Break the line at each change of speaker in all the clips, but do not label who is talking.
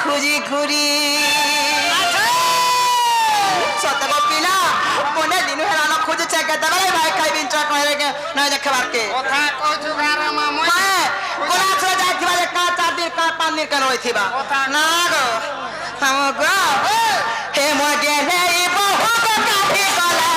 খুঁজি ঘুরি সত গো পিলা কোনে দিন হেলা না খুঁজেছে কেতবেলে ভাই খাইবি চক হয়ে না দেখবার কে
কথা কইছু গারা মামু
হ্যাঁ কোলা ছড়া যাইতিবা যে কা 4 দিন কা 5 দিন কেন হইতিবা না গো হাম গো হে মগে নেই বহু কাঠি গলা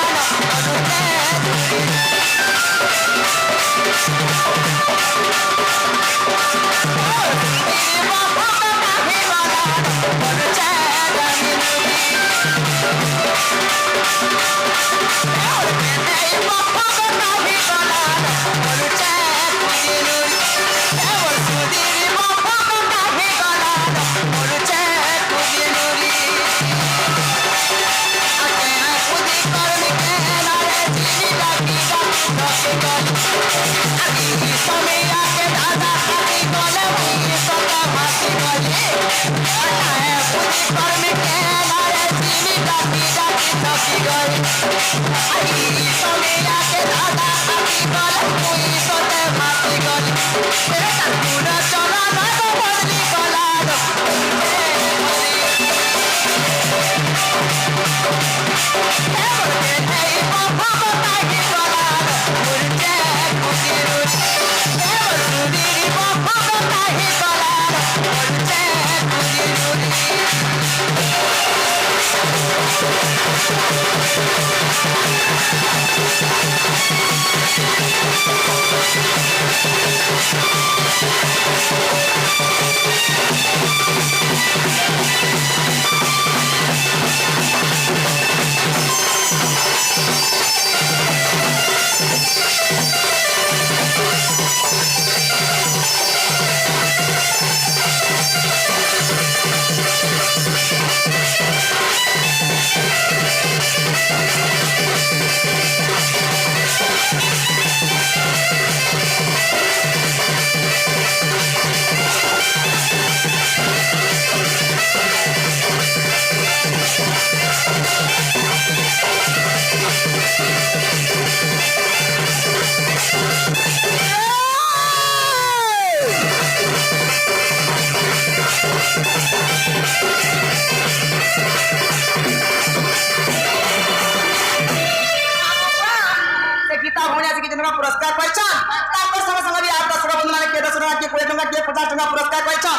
पुरस्कार पाइछन तापर संग संग भी 8 10 बंद माने के 10 टका के 20 टका के 50 टका पुरस्कार पाइछन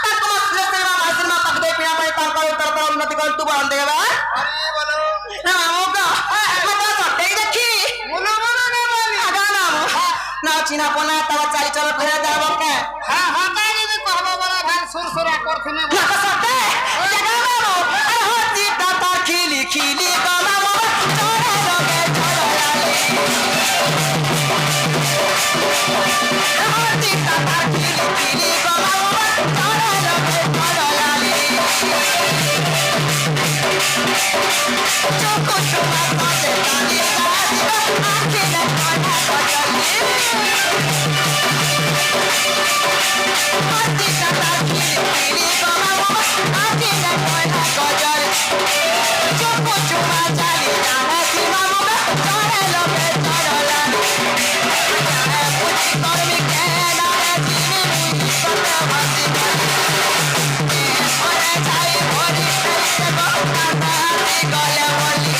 ताको श्रेष्ठ भाषण में पक दे पिया भाई तार का उत्तर पर उन्नति कर तू बांध देबा
अरे बोलो
ना होगा बता तो देख देखी
बोलो बोलो ने बोली
आगा ना ना चिना पना तब चाली चल फेर जाबो के
हां हां ताई भी कहबो बोला भाई सुरसुरा करथिने
ना तो सते जगा ना अरे होती तार खिली खिली गला तोरे लगे छोड़ाली होती तार खिली खिली गला तोरे लगे छोड़ाली चोको चुमा काटे ताली ताली आंखें न कोना कोचली होती तार खिली खिली गला आंखें न कोना कोचली चोको चुमा चाली जाना सीमा मुगा तोरे लगे छोड़ाली कर्मी के नारे जीनी मुई सत्य भासी ओरे छाई भोरी से गो काटा गले बोली